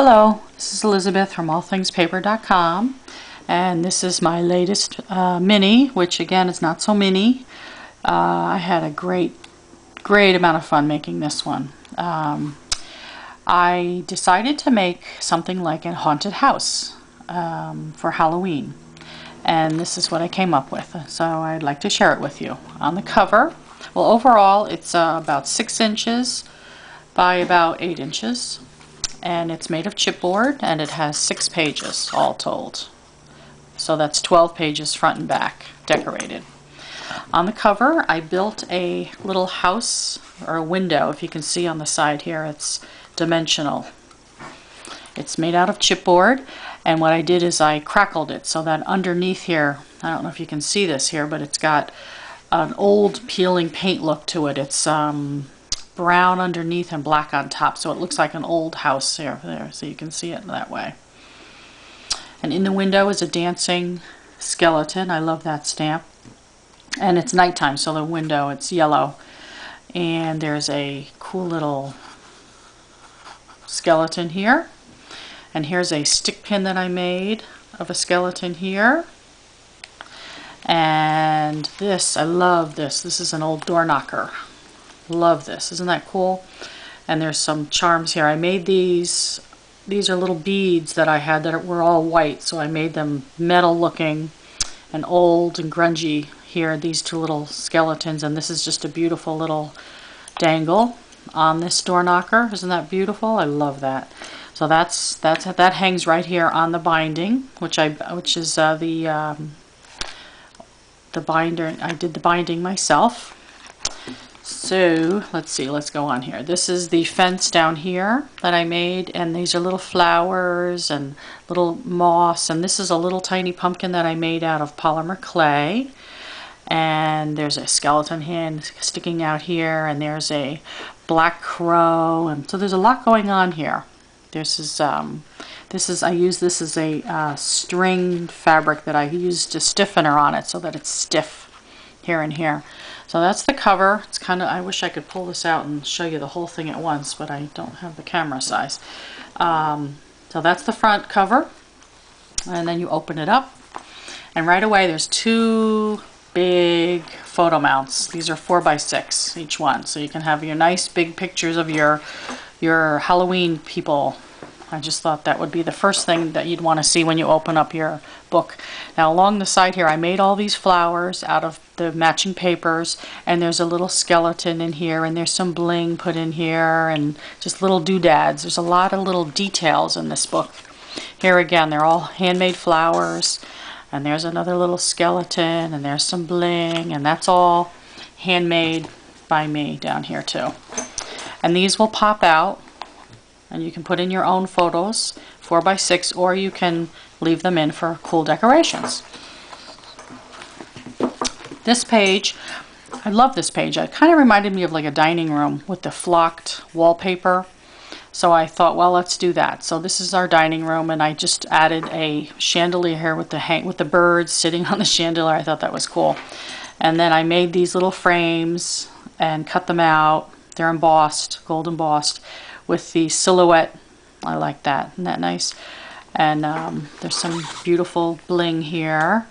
Hello, this is Elizabeth from allthingspaper.com, and this is my latest mini, which again is not so mini. I had a great amount of fun making this one. I decided to make something like a haunted house for Halloween, and this is what I came up with, so I'd like to share it with you. On the cover, well, overall it's about 6 inches by about 8 inches. And it's made of chipboard, and it has 6 pages all told. So that's 12 pages front and back, decorated. On the cover, I built a little house, or a window. If you can see on the side here, it's dimensional. It's made out of chipboard, and what I did is I crackled it so that underneath here, I don't know if you can see this here, but it's got an old peeling paint look to it. It's brown underneath and black on top, so it looks like an old house there, so you can see it that way. And in the window is a dancing skeleton. I love that stamp. And it's nighttime, so the window, it's yellow. And there's a cool little skeleton here. And here's a stick pin that I made of a skeleton here. And this, I love this. This is an old door knocker. Love this. Isn't that cool? And there's some charms here. I made these. These are little beads that I had that were all white, so I made them metal looking and old and grungy here. These two little skeletons, and this is just a beautiful little dangle on this door knocker. Isn't that beautiful? I love that. So that hangs right here on the binding, which is the binder. I did the binding myself. So let's see, let's go on here. This is the fence down here that I made, and these are little flowers and little moss, and this is a little tiny pumpkin that I made out of polymer clay. And there's a skeleton hand sticking out here, and there's a black crow, and so there's a lot going on here. I use this as a string fabric that I used a stiffener on it so that it's stiff here and here. So that's the cover. It's kind of, I wish I could pull this out and show you the whole thing at once, but I don't have the camera size. So that's the front cover, and then you open it up, and right away there's 2 big photo mounts. These are 4x6 each one, so you can have your nice big pictures of your Halloween people. I just thought that would be the first thing that you'd want to see when you open up your book. Now along the side here, I made all these flowers out of the matching papers, and there's a little skeleton in here, and there's some bling put in here, and just little doodads. There's a lot of little details in this book. Here again, they're all handmade flowers, and there's another little skeleton, and there's some bling, and that's all handmade by me down here too. And these will pop out, and you can put in your own photos, 4x6, or you can leave them in for cool decorations. This page, I love this page. It kind of reminded me of like a dining room with the flocked wallpaper. So I thought, well, let's do that. So this is our dining room, and I just added a chandelier here with the birds sitting on the chandelier. I thought that was cool. And then I made these little frames and cut them out. They're embossed, gold embossed, with the silhouette. I like that. Isn't that nice? And there's some beautiful bling here.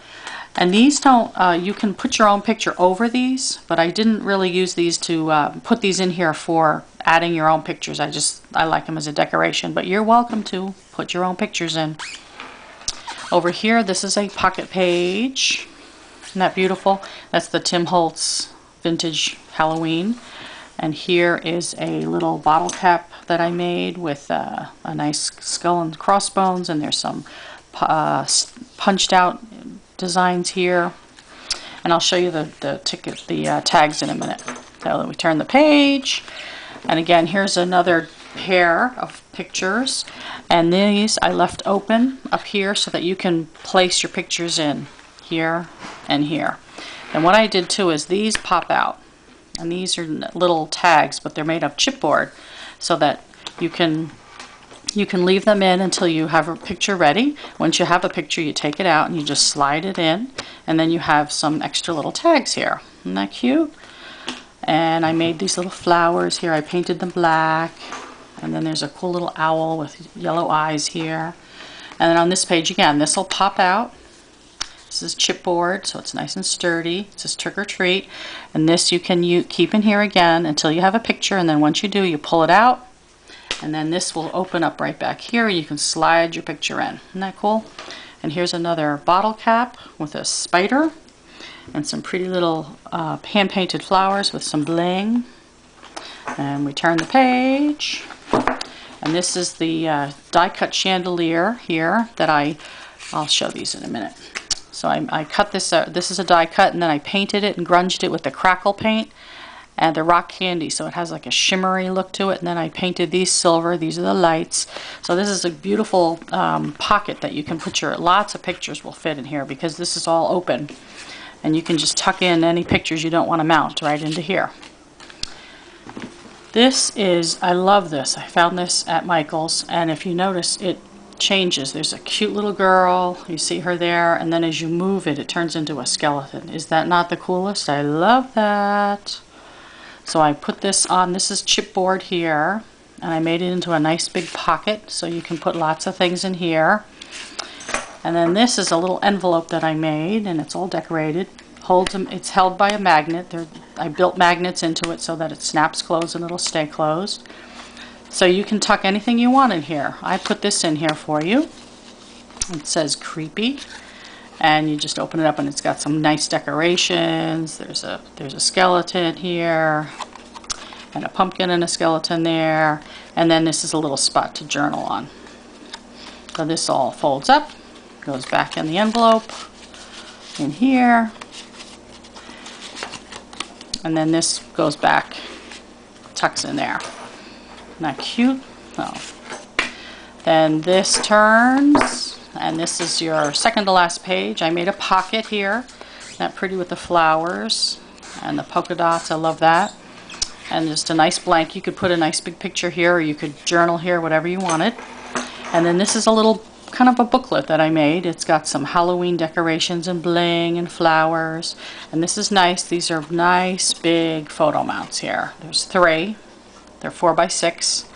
And these don't, you can put your own picture over these, but I didn't really use these to put these in here for adding your own pictures. I like them as a decoration, but you're welcome to put your own pictures in. Over here, this is a pocket page. Isn't that beautiful? That's the Tim Holtz Vintage Halloween. And here is a little bottle cap that I made with a nice skull and crossbones, and there's some punched out designs here. And I'll show you the tags in a minute. So we turn the page, and again, here's another pair of pictures, and these I left open up here so that you can place your pictures in here and here. And what I did too is these pop out. And these are little tags, but they're made of chipboard, so that you can leave them in until you have a picture ready. Once you have a picture, you take it out and you just slide it in, and then you have some extra little tags here. Isn't that cute? And I made these little flowers here. I painted them black, And then there's a cool little owl with yellow eyes here. And then on this page again, this will pop out. This is chipboard, so it's nice and sturdy. It says trick or treat. And this you can keep in here again until you have a picture, and then once you do, you pull it out. And then this will open up right back here, and you can slide your picture in. Isn't that cool? And here's another bottle cap with a spider and some pretty little hand-painted flowers with some bling. And we turn the page. And this is the die-cut chandelier here that I'll show these in a minute. So I cut this out. This is a die cut, and then I painted it and grunged it with the crackle paint and the rock candy, so it has like a shimmery look to it. And then I painted these silver. These are the lights. So this is a beautiful pocket that you can put lots of pictures will fit in here, because this is all open, and you can just tuck in any pictures you don't want to mount right into here. This is, I love this. I found this at Michael's, and if you notice, it changes. There's a cute little girl, you see her there, and then as you move it, it turns into a skeleton. Is that not the coolest? I love that. So I put this on. This is chipboard here, and I made it into a nice big pocket, so you can put lots of things in here. And then this is a little envelope that I made, and it's all decorated. It's held by a magnet. I built magnets into it so that it snaps closed and it'll stay closed. So you can tuck anything you want in here. I put this in here for you. It says creepy, and you just open it up and it's got some nice decorations. There's a skeleton here, and a pumpkin and a skeleton there, and then this is a little spot to journal on. So this all folds up, goes back in the envelope in here, and then this goes back, tucks in there. Not cute? Oh. Then this turns, and this is your second to last page. I made a pocket here. Isn't that pretty with the flowers and the polka dots? I love that. And just a nice blank. You could put a nice big picture here, or you could journal here, whatever you wanted. And then this is a little kind of a booklet that I made. It's got some Halloween decorations and bling and flowers. And this is nice. These are nice big photo mounts here. There's 3. They're 4 by 6.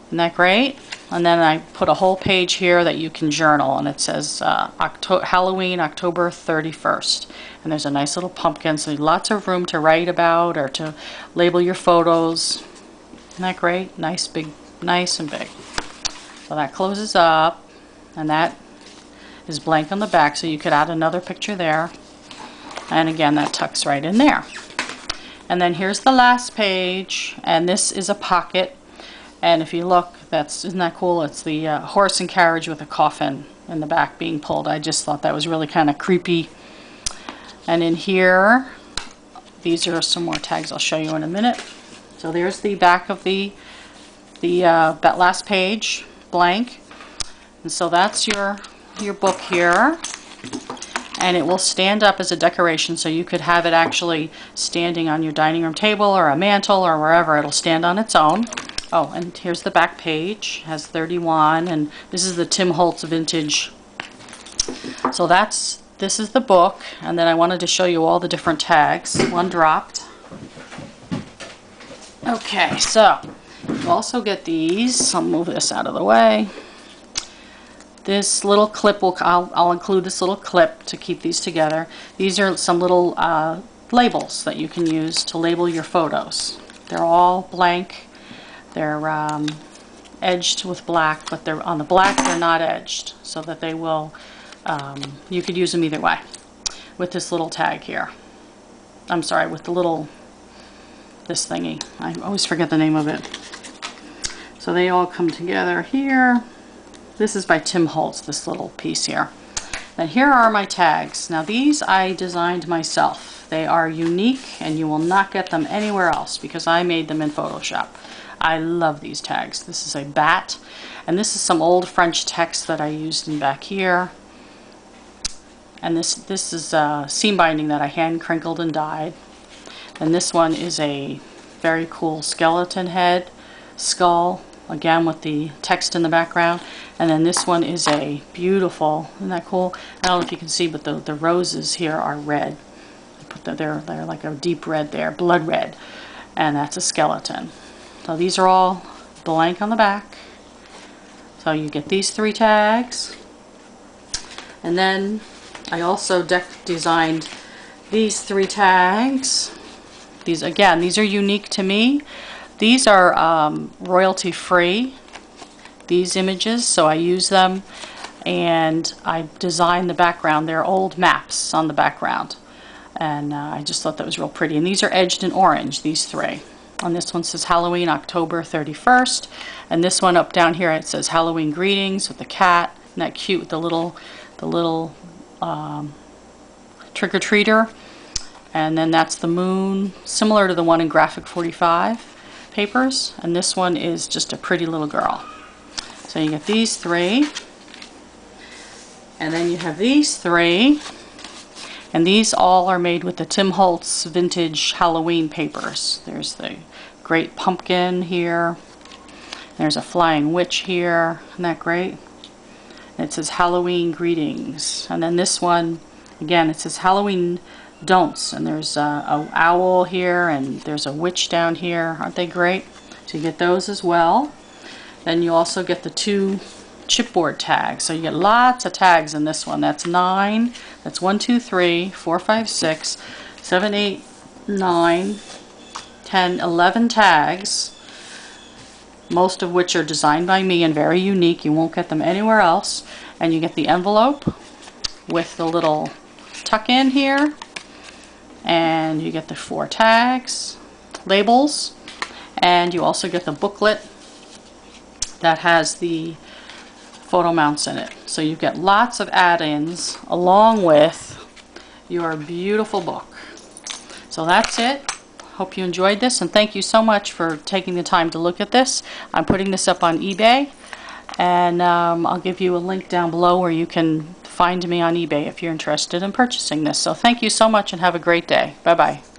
Isn't that great? And then I put a whole page here that you can journal, and it says Halloween, October 31st. And there's a nice little pumpkin, so lots of room to write about or to label your photos. Isn't that great? Nice and big. So that closes up, and that is blank on the back, so you could add another picture there. And again, that tucks right in there. And then here's the last page, and this is a pocket. And if you look, isn't that cool? It's the horse and carriage with a coffin in the back being pulled. I just thought that was really kind of creepy. And in here, these are some more tags I'll show you in a minute. So there's the back of that last page, blank. And so that's your book here. And it will stand up as a decoration, so you could have it actually standing on your dining room table or a mantle or wherever. It'll stand on its own. Oh, and here's the back page. It has 31, and this is the Tim Holtz vintage. So this is the book, and then I wanted to show you all the different tags. One dropped. Okay, so you also get these. I'll move this out of the way. This little clip, I'll include this little clip to keep these together. These are some little labels that you can use to label your photos. They're all blank. They're edged with black, but they're on the black they're not edged, so that they will, you could use them either way. With this little tag here. I'm sorry, with the little, this thingy. I always forget the name of it. So they all come together here. This is by Tim Holtz, this little piece here. Then here are my tags. Now these I designed myself. They are unique, and you will not get them anywhere else because I made them in Photoshop. I love these tags. This is a bat, and this is some old French text that I used in back here. And this is seam binding that I hand crinkled and dyed. And this one is a very cool skeleton head, skull, again with the text in the background. And then this one is a beautiful, isn't that cool? I don't know if you can see, but the roses here are red. They're like a deep red there, blood red. And that's a skeleton. So these are all blank on the back. So you get these 3 tags. And then I also designed these 3 tags. These, again, these are unique to me. These are royalty free, these images, so I use them, and I designed the background. They're old maps on the background, and I just thought that was real pretty. And these are edged in orange, these 3. And this one says Halloween October 31st, and this one up down here, it says Halloween greetings with the cat. Isn't that cute with the little trick-or-treater? And then that's the moon, similar to the one in Graphic 45 papers. And this one is just a pretty little girl. So you get these 3. And then you have these 3. And these all are made with the Tim Holtz vintage Halloween papers. There's the great pumpkin here. There's a flying witch here. Isn't that great? And it says Halloween greetings. And then this one, again, it says Halloween don'ts, and there's a owl here, and there's a witch down here. Aren't they great? So you get those as well. Then you also get the 2 chipboard tags. So you get lots of tags in this one. That's 9. That's 1, 2, 3, 4, 5, 6, 7, 8, 9, 10, 11 tags. Most of which are designed by me and very unique. You won't get them anywhere else. And you get the envelope with the little tuck in here. And you get the 4 tags, labels, and you also get the booklet that has the photo mounts in it. So you get lots of add-ins along with your beautiful book. So that's it. Hope you enjoyed this, and thank you so much for taking the time to look at this. I'm putting this up on eBay, and I'll give you a link down below where you can find me on eBay if you're interested in purchasing this. So thank you so much and have a great day. Bye-bye.